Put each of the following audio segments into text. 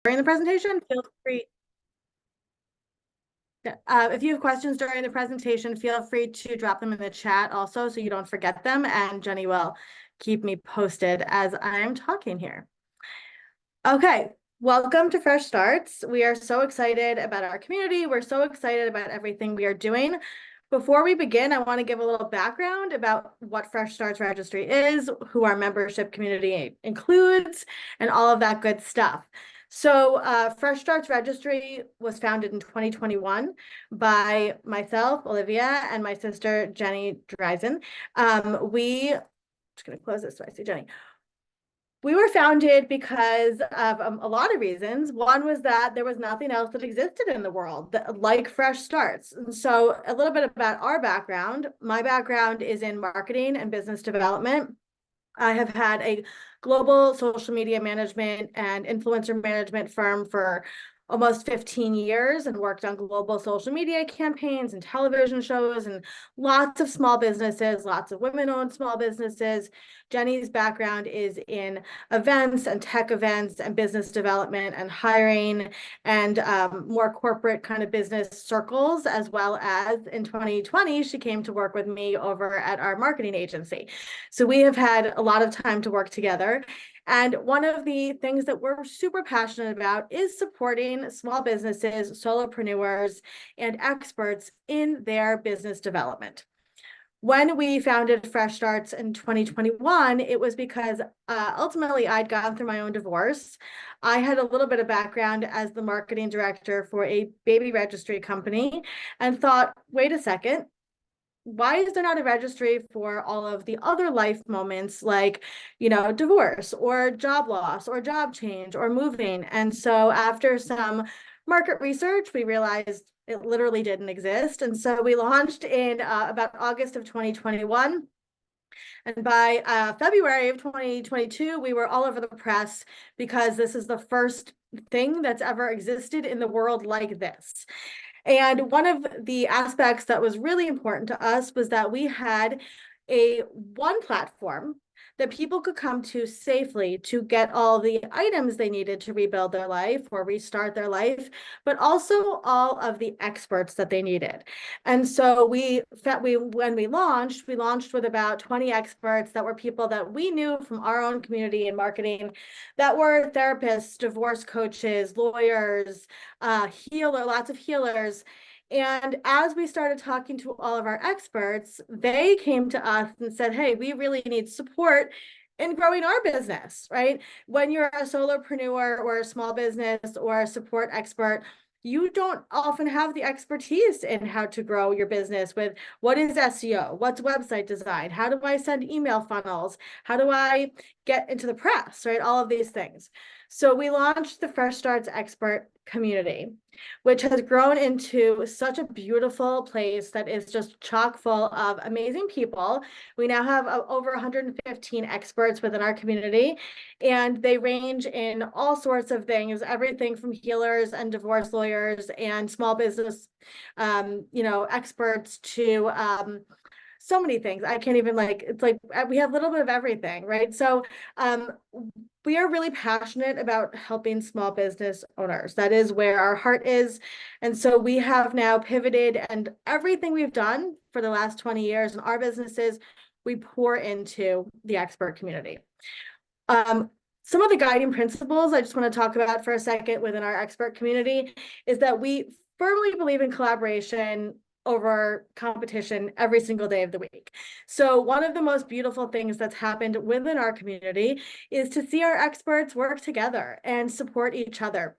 During the presentation, feel free. If you have questions during the presentation, feel free to drop them in the chat also so you don't forget them, and Jenny will keep me posted as I'm talking here. Okay, welcome to Fresh Starts. We are so excited about our community. We're so excited about everything we are doing. Before we begin, I want to give a little background about what Fresh Starts Registry is, who our membership community includes, and all of that good stuff. So Fresh Starts Registry was founded in 2021 by myself, Olivia, and my sister, Jenny Dreisen. I'm just going to close this so I see Jenny. We were founded because of a lot of reasons. One was that there was nothing else that existed in the world like Fresh Starts. And so a little bit about our background. My background is in marketing and business development. I have had a global social media management and influencer management firm for almost 15 years and worked on global social media campaigns and television shows and lots of small businesses, lots of women-owned small businesses. Jenny's background is in events and tech events and business development and hiring and more corporate kind of business circles, as well as in 2020, she came to work with me over at our marketing agency. So we have had a lot of time to work together. And one of the things that we're super passionate about is supporting small businesses, solopreneurs, and experts in their business development. When we founded Fresh Starts in 2021, it was because ultimately I'd gone through my own divorce. I had a little bit of background as the marketing director for a baby registry company and thought, wait a second, why is there not a registry for all of the other life moments like, divorce or job loss or job change or moving? And so after some market research, we realized it literally didn't exist. And so we launched in about August of 2021. And by February of 2022, we were all over the press because this is the first thing that's ever existed in the world like this. And one of the aspects that was really important to us was that we had one platform that people could come to safely to get all the items they needed to rebuild their life or restart their life, but also all of the experts that they needed. And so when we launched with about 20 experts that were people that we knew from our own community and marketing, that were therapists, divorce coaches, lawyers, lots of healers. And as we started talking to all of our experts, they came to us and said, hey, we really need support in growing our business, right? When you're a solopreneur or a small business or a support expert, you don't often have the expertise in how to grow your business with what is SEO, what's website design, how do I send email funnels, how do I get into the press, right? All of these things. So we launched the Fresh Starts Expert Community, which has grown into such a beautiful place that is just chock full of amazing people. We now have over 115 experts within our community, and they range in all sorts of things, everything from healers and divorce lawyers and small business, experts to so many things. I can't even it's like we have a little bit of everything, right? So we are really passionate about helping small business owners. That is where our heart is. And so we have now pivoted, and everything we've done for the last 20 years in our businesses, we pour into the expert community. Some of the guiding principles I just want to talk about for a second within our expert community is that we firmly believe in collaboration over competition every single day of the week. So one of the most beautiful things that's happened within our community is to see our experts work together and support each other.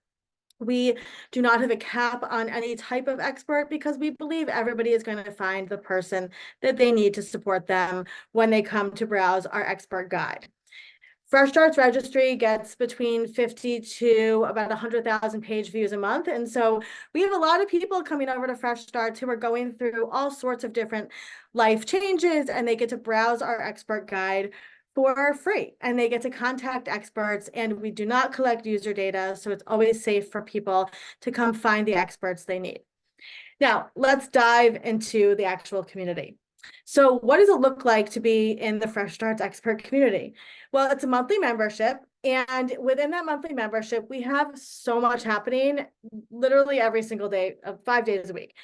We do not have a cap on any type of expert because we believe everybody is going to find the person that they need to support them when they come to browse our expert guide. Fresh Starts Registry gets between 50 to about 100,000 page views a month. And so we have a lot of people coming over to Fresh Starts who are going through all sorts of different life changes, and they get to browse our expert guide for free, and they get to contact experts, and we do not collect user data. So it's always safe for people to come find the experts they need. Now, let's dive into the actual community. So what does it look like to be in the Fresh Starts Expert community? Well, it's a monthly membership. And within that monthly membership, we have so much happening literally every single day, 5 days a week.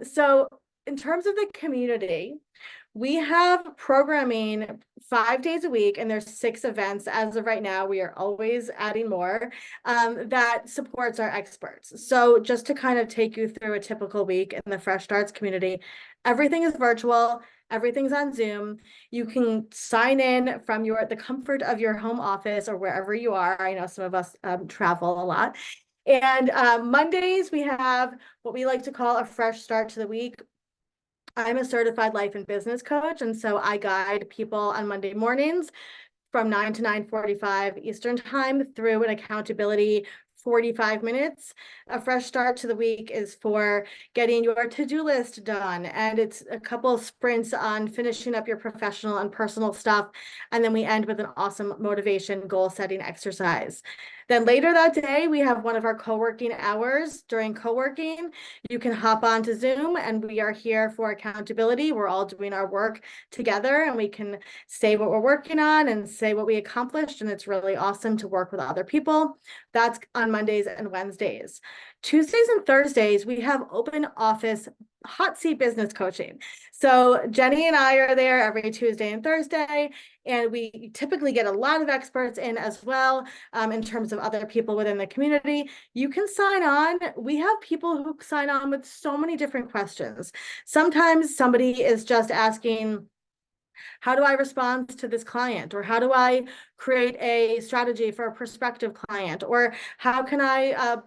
So in terms of the community, we have programming 5 days a week, and there's 6 events as of right now. We are always adding more that supports our experts. So just to kind of take you through a typical week in the Fresh Starts community, everything is virtual. Everything's on Zoom. You can sign in from the comfort of your home office or wherever you are. I know some of us travel a lot. And Mondays, we have what we like to call a fresh start to the week. I'm a certified life and business coach, and so I guide people on Monday mornings from 9 to 9:45 Eastern time through an accountability 45 minutes. A fresh start to the week is for getting your to-do list done, and it's a couple of sprints on finishing up your professional and personal stuff, and then we end with an awesome motivation goal setting exercise. Then later that day, we have one of our co-working hours. During co-working, you can hop onto Zoom, and we are here for accountability. We're all doing our work together, and we can say what we're working on and say what we accomplished, and it's really awesome to work with other people. That's on Mondays and Wednesdays. Tuesdays and Thursdays, we have open office hot seat business coaching. So Jenny and I are there every Tuesday and Thursday, and we typically get a lot of experts in as well in terms of other people within the community. You can sign on. We have people who sign on with so many different questions. Sometimes somebody is just asking, how do I respond to this client? Or how do I create a strategy for a prospective client? Or how can I,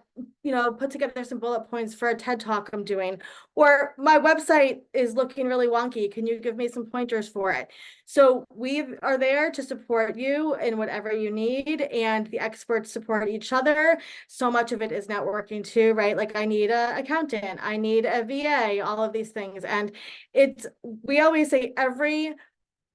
put together some bullet points for a TED Talk I'm doing? Or my website is looking really wonky. Can you give me some pointers for it? So we are there to support you in whatever you need, and the experts support each other. So much of it is networking too, right? Like I need an accountant, I need a VA, all of these things. And we always say every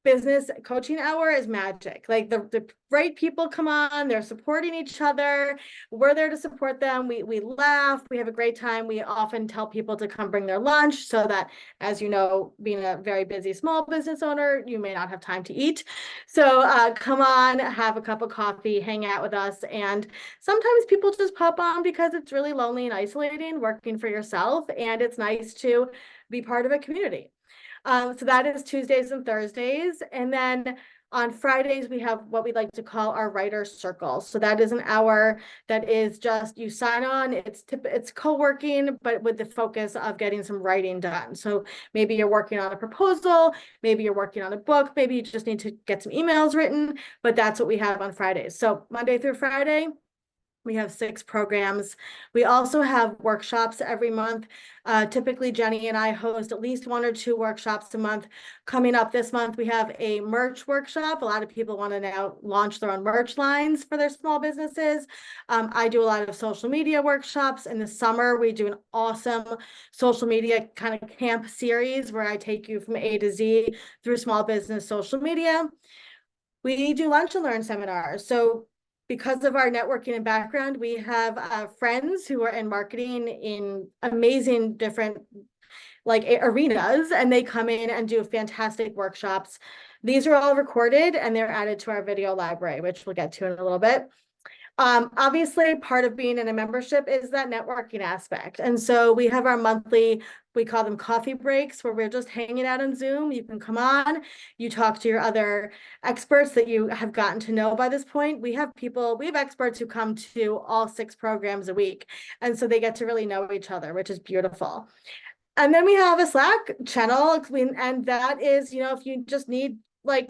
business coaching hour is magic. Like the right people come on, they're supporting each other. We're there to support them. We laugh, we have a great time. We often tell people to come bring their lunch so that, as you know, being a very busy small business owner, you may not have time to eat. So come on, have a cup of coffee, hang out with us. And sometimes people just pop on because it's really lonely and isolating working for yourself, and it's nice to be part of a community. So that is Tuesdays and Thursdays. And then on Fridays, we have what we like to call our writer's circle. So that is an hour that is just, you sign on, it's co-working, but with the focus of getting some writing done. So maybe you're working on a proposal, maybe you're working on a book, maybe you just need to get some emails written, but that's what we have on Fridays. So Monday through Friday, we have 6 programs. We also have workshops every month. Typically, Jenny and I host at least 1 or 2 workshops a month. Coming up this month, we have a merch workshop. A lot of people want to now launch their own merch lines for their small businesses. I do a lot of social media workshops. In the summer, we do an awesome social media kind of camp series where I take you from A to Z through small business social media. We do lunch and learn seminars. So because of our networking and background, we have friends who are in marketing in amazing different arenas, and they come in and do fantastic workshops. These are all recorded and they're added to our video library, which we'll get to in a little bit. Obviously, part of being in a membership is that networking aspect. And so we have our monthly, we call them coffee breaks, where we're just hanging out on Zoom. You can come on, you talk to your other experts that you have gotten to know by this point. We have experts who come to all 6 programs a week. And so they get to really know each other, which is beautiful. And then we have a Slack channel, and that is, if you just need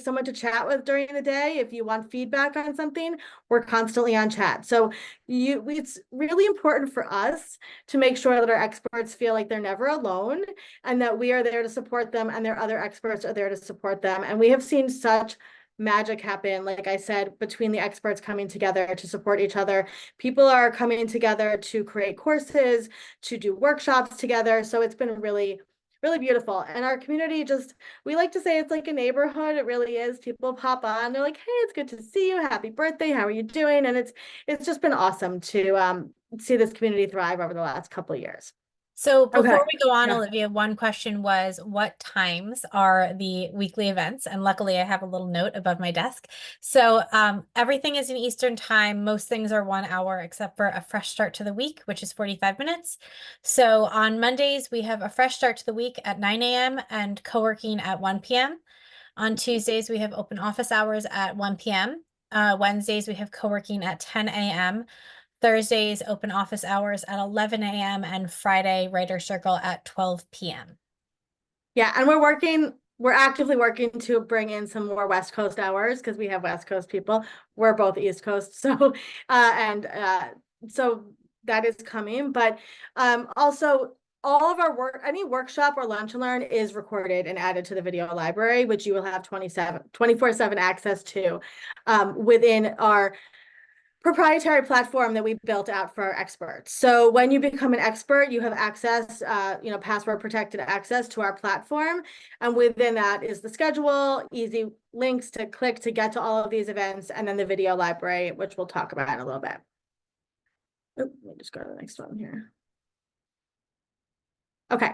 someone to chat with during the day, if you want feedback on something, we're constantly on chat. So it's really important for us to make sure that our experts feel like they're never alone, and that we are there to support them, and their other experts are there to support them. And we have seen such magic happen, like I said, between the experts coming together to support each other. People are coming together to create courses, to do workshops together. So it's been really, really beautiful. And our community we like to say it's like a neighborhood. It really is. People pop on, they're like, hey, it's good to see you. Happy birthday. How are you doing? And it's just been awesome to see this community thrive over the last couple of years. So Okay. before we go on, Yeah. Olivia, one question was what times are the weekly events? And luckily I have a little note above my desk. So everything is in Eastern time. Most things are 1 hour except for a fresh start to the week, which is 45 minutes. So on Mondays, we have a fresh start to the week at 9 a.m. and co-working at 1 p.m. On Tuesdays, we have open office hours at 1 p.m. Wednesdays, we have co-working at 10 a.m. Thursdays, open office hours at 11 a.m. and Friday, Writer Circle at 12 p.m. Yeah, and we're actively working to bring in some more West Coast hours because we have West Coast people. We're both East Coast, so and so that is coming. But also all of our work, any workshop or lunch and learn is recorded and added to the video library, which you will have 24/7 access to within our proprietary platform that we built out for our experts. So when you become an expert, you have access, password protected access to our platform. And within that is the schedule, easy links to click to get to all of these events, and then the video library, which we'll talk about in a little bit. Let me just go to the next one here. Okay,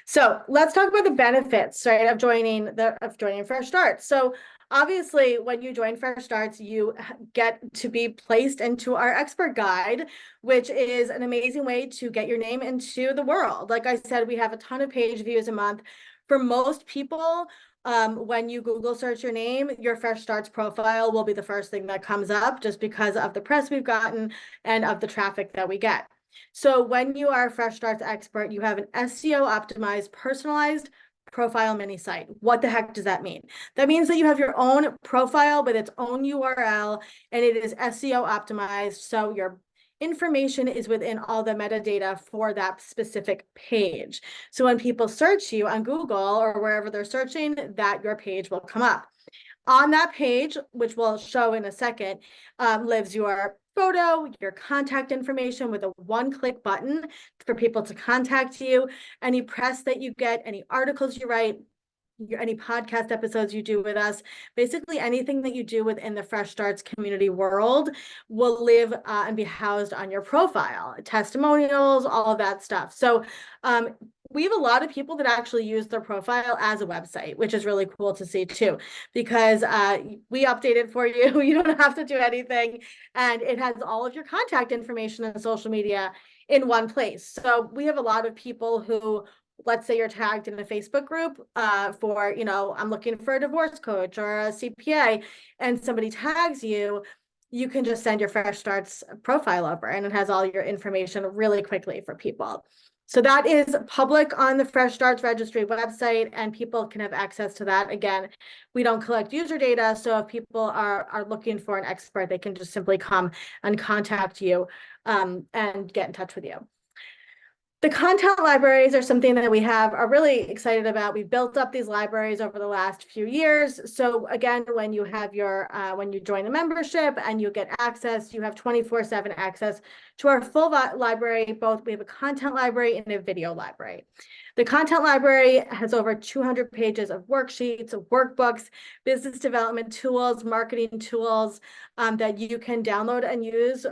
so let's talk about the benefits, right, of joining Fresh Starts. So obviously, when you join Fresh Starts, you get to be placed into our expert guide, which is an amazing way to get your name into the world. Like I said, we have a ton of page views a month. For most people, when you Google search your name, your Fresh Starts profile will be the first thing that comes up just because of the press we've gotten and of the traffic that we get. So when you are a Fresh Starts expert, you have an SEO optimized, personalized profile mini site. What the heck does that mean? That means that you have your own profile with its own URL and it is SEO optimized. So your information is within all the metadata for that specific page. So when people search you on Google or wherever they're searching, that your page will come up. On that page, which we'll show in a second, lives your photo, your contact information with a one-click button for people to contact you, any press that you get, any articles you write, any podcast episodes you do with us, basically anything that you do within the Fresh Starts community world will live and be housed on your profile, testimonials, all of that stuff. So we have a lot of people that actually use their profile as a website, which is really cool to see too, because we update it for you. You don't have to do anything. And it has all of your contact information and social media in one place. So we have a lot of people who, let's say you're tagged in a Facebook group for, I'm looking for a divorce coach or a CPA, and somebody tags you, you can just send your Fresh Starts profile over and it has all your information really quickly for people. So that is public on the Fresh Starts Registry website, and people can have access to that. Again, we don't collect user data, so if people are looking for an expert, they can just simply come and contact you and get in touch with you. The content libraries are something that we are really excited about. We've built up these libraries over the last few years. So again, when you have when you join the membership and you get access, you have 24/7 access to our full library. We have a content library and a video library. The content library has over 200 pages of worksheets, of workbooks, business development tools, marketing tools that you can download and use.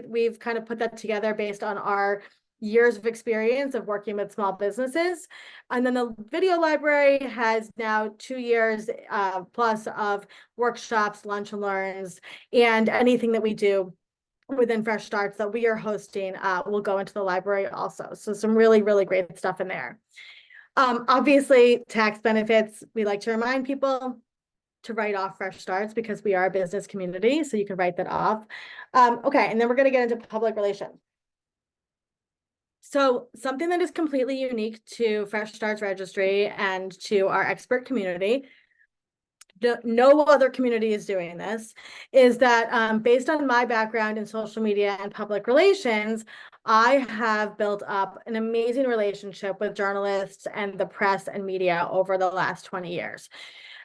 We've kind of put that together based on our years of experience of working with small businesses. And then the video library has now 2 years plus of workshops, lunch and learns, and anything that we do within Fresh Starts that we are hosting will go into the library also. So some really, really great stuff in there. Obviously, tax benefits, we like to remind people to write off Fresh Starts because we are a business community, so you can write that off. Okay, and then we're going to get into public relations. So something that is completely unique to Fresh Starts Registry and to our expert community, no other community is doing this, is that based on my background in social media and public relations, I have built up an amazing relationship with journalists and the press and media over the last 20 years.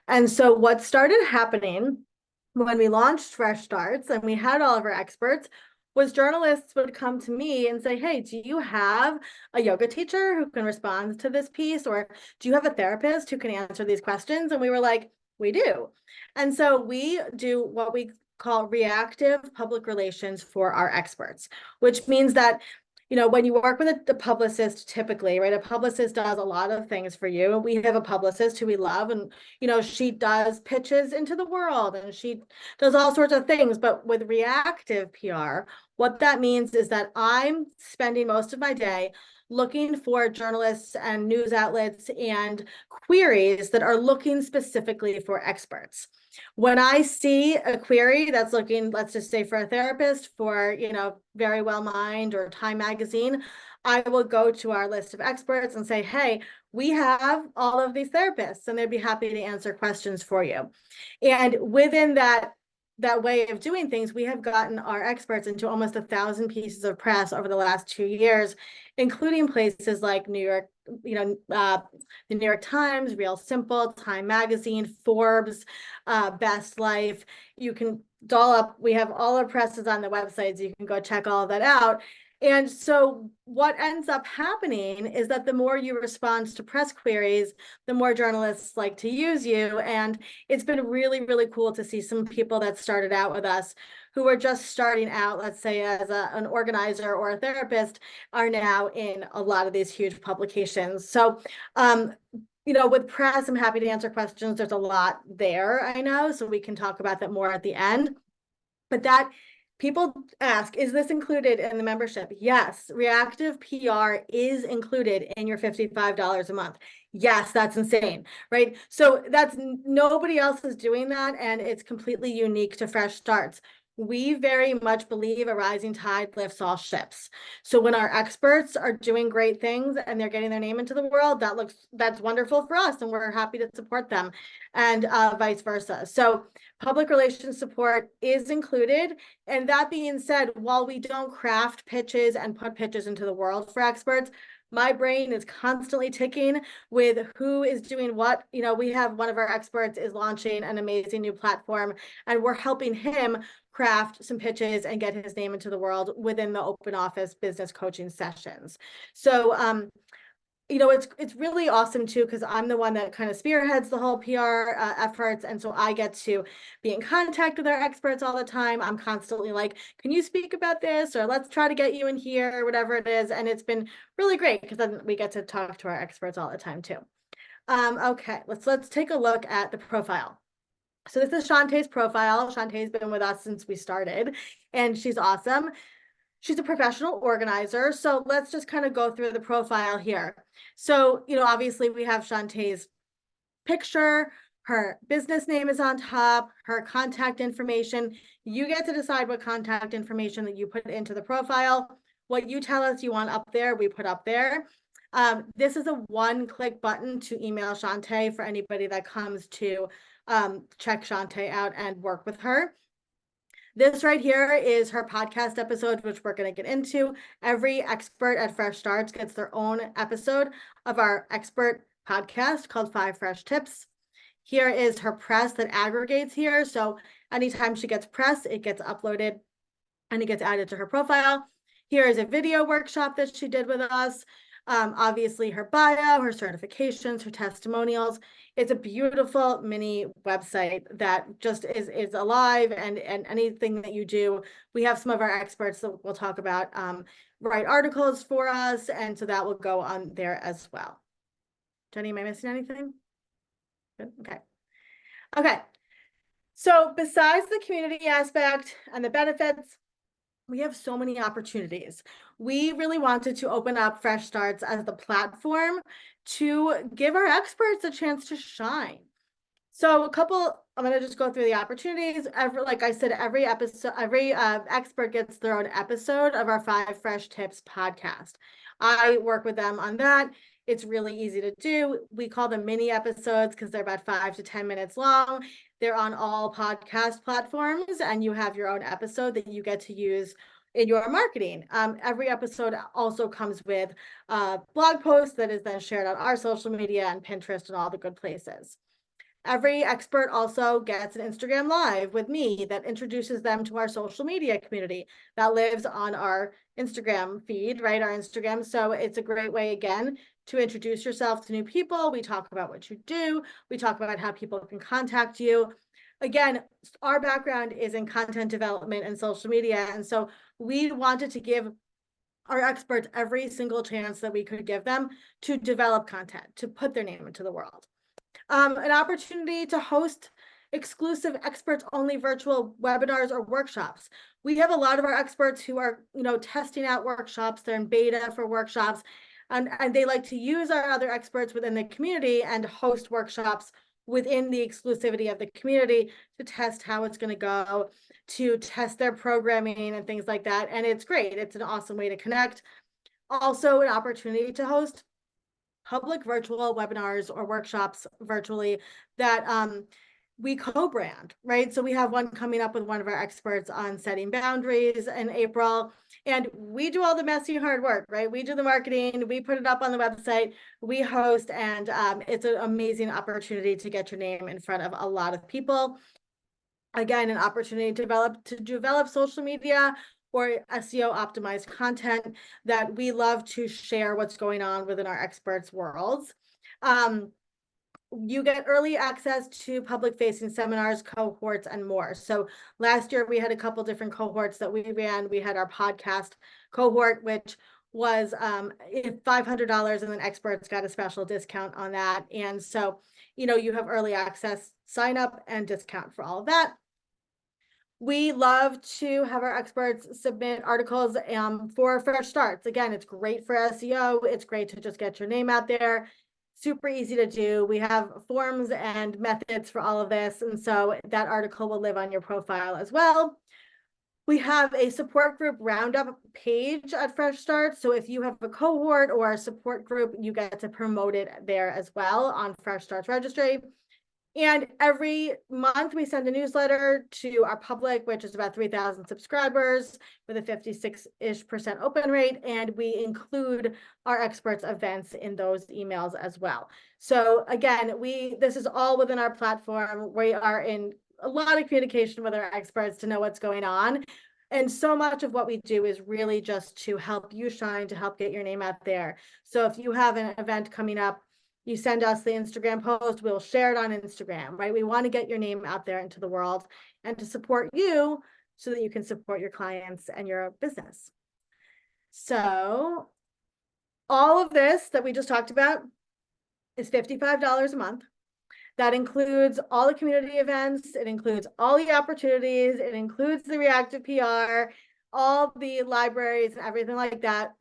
And so what started happening when we launched Fresh Starts and we had all of our experts was journalists would come to me and say, hey, do you have a yoga teacher who can respond to this piece? Or do you have a therapist who can answer these questions? And we were like, we do. And so we do what we call reactive public relations for our experts, which means that when you work with a publicist, typically, right? A publicist does a lot of things for you. We have a publicist who we love, and she does pitches into the world and she does all sorts of things. But with reactive PR, what that means is that I'm spending most of my day looking for journalists and news outlets and queries that are looking specifically for experts. When I see a query that's looking, let's just say for a therapist for, Very Well Mind or Time Magazine, I will go to our list of experts and say, hey, we have all of these therapists and they'd be happy to answer questions for you. And within that way of doing things, we have gotten our experts into almost 1,000 pieces of press over the last 2 years, including places like New York, the New York Times, Real Simple, Time Magazine, Forbes, Best Life. You can doll up, we have all our presses on the websites. You can go check all of that out. And so what ends up happening is that the more you respond to press queries, the more journalists like to use you. And it's been really, really cool to see some people that started out with us who are just starting out, let's say as an organizer or a therapist, are now in a lot of these huge publications. So, with press, I'm happy to answer questions. There's a lot there, I know, so we can talk about that more at the end. But that people ask, is this included in the membership? Yes, reactive PR is included in your $55 a month. Yes, that's insane, right? So nobody else is doing that, and it's completely unique to Fresh Starts. We very much believe a rising tide lifts all ships. So when our experts are doing great things and they're getting their name into the world, that's wonderful for us, and we're happy to support them, and vice versa. So public relations support is included. And that being said, while we don't craft pitches and put pitches into the world for experts, my brain is constantly ticking with who is doing what. We have one of our experts is launching an amazing new platform, and we're helping him craft some pitches and get his name into the world within the open office business coaching sessions. So, it's really awesome too, because I'm the one that kind of spearheads the whole PR efforts. And so I get to be in contact with our experts all the time. I'm constantly like, can you speak about this? Or let's try to get you in here, or whatever it is. And it's been really great because then we get to talk to our experts all the time too. Okay, let's take a look at the profile. So this is Shantae's profile. Shantae's been with us since we started, and she's awesome. She's a professional organizer. So let's just kind of go through the profile here. So, obviously we have Shantae's picture, her business name is on top, her contact information. You get to decide what contact information that you put into the profile. What you tell us you want up there, we put up there. This is a one-click button to email Shantae for anybody that comes to check Shantae out and work with her. This right here is her podcast episode, which we're going to get into. Every expert at Fresh Starts gets their own episode of our expert podcast called 5 Fresh Tips. Here is her press that aggregates here. So anytime she gets press, it gets uploaded and it gets added to her profile. Here is a video workshop that she did with us. Obviously her bio, her certifications, her testimonials. It's a beautiful mini website that just is alive, and anything that you do, we have some of our experts that we'll talk about write articles for us, and so that will go on there as well. Jenny, am I missing anything? Good. Okay. So besides the community aspect and the benefits, we have so many opportunities. We really wanted to open up Fresh Starts as the platform to give our experts a chance to shine. So I'm going to just go through the opportunities. Like I said, every episode, every expert gets their own episode of our 5 Fresh Tips podcast. I work with them on that. It's really easy to do. We call them mini episodes because they're about 5 to 10 minutes long. They're on all podcast platforms, and you have your own episode that you get to use in your marketing. Every episode also comes with a blog post that is then shared on our social media and Pinterest and all the good places. Every expert also gets an Instagram Live with me that introduces them to our social media community that lives on our Instagram feed, right? Our Instagram. So it's a great way, again, to introduce yourself to new people. We talk about what you do. We talk about how people can contact you. Again, our background is in content development and social media. And so we wanted to give our experts every single chance that we could give them to develop content, to put their name into the world. An opportunity to host exclusive experts only virtual webinars or workshops. We have a lot of our experts who are, testing out workshops. They're in beta for workshops, and they like to use our other experts within the community and host workshops within the exclusivity of the community to test how it's going to go, to test their programming and things like that. And it's great. It's an awesome way to connect. Also, an opportunity to host public virtual webinars or workshops virtually that we co-brand, right? So we have one coming up with one of our experts on setting boundaries in April, and we do all the messy hard work, right? We do the marketing, we put it up on the website, we host, and it's an amazing opportunity to get your name in front of a lot of people. Again, an opportunity to develop social media or SEO optimized content that we love to share what's going on within our experts' worlds. You get early access to public facing seminars, cohorts, and more. So last year we had a couple different cohorts that we ran. We had our podcast cohort, which was $500, and then experts got a special discount on that. And so, you have early access, sign up, and discount for all of that. We love to have our experts submit articles for fresh starts. Again, it's great for SEO. It's great to just get your name out there. Super easy to do. We have forms and methods for all of this. And so that article will live on your profile as well. We have a support group roundup page at Fresh Start. So if you have a cohort or a support group, you get to promote it there as well on Fresh Start's registry. And every month we send a newsletter to our public, which is about 3,000 subscribers with a 56-ish% open rate. And we include our experts events in those emails as well. So again, this is all within our platform. We are in a lot of communication with our experts to know what's going on. And so much of what we do is really just to help you shine, to help get your name out there. So if you have an event coming up, you send us the Instagram post, we'll share it on Instagram, right? We want to get your name out there into the world and to support you so that you can support your clients and your business. So all of this that we just talked about is $55 a month. That includes all the community events. It includes all the opportunities. It includes the reactive PR, all the libraries and everything like that.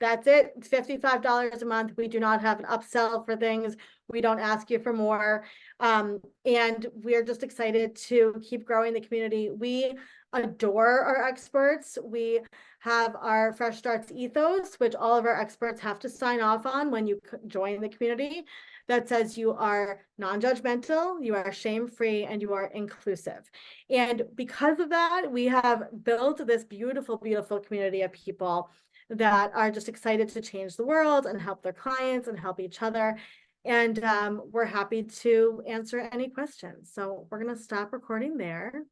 That's it. It's $55 a month. We do not have an upsell for things. We don't ask you for more. And we're just excited to keep growing the community. We adore our experts. We have our Fresh Starts ethos, which all of our experts have to sign off on when you join the community, that says you are non-judgmental, you are shame-free, and you are inclusive. And because of that, we have built this beautiful, beautiful community of people that are just excited to change the world and help their clients and help each other. And we're happy to answer any questions. So we're going to stop recording there.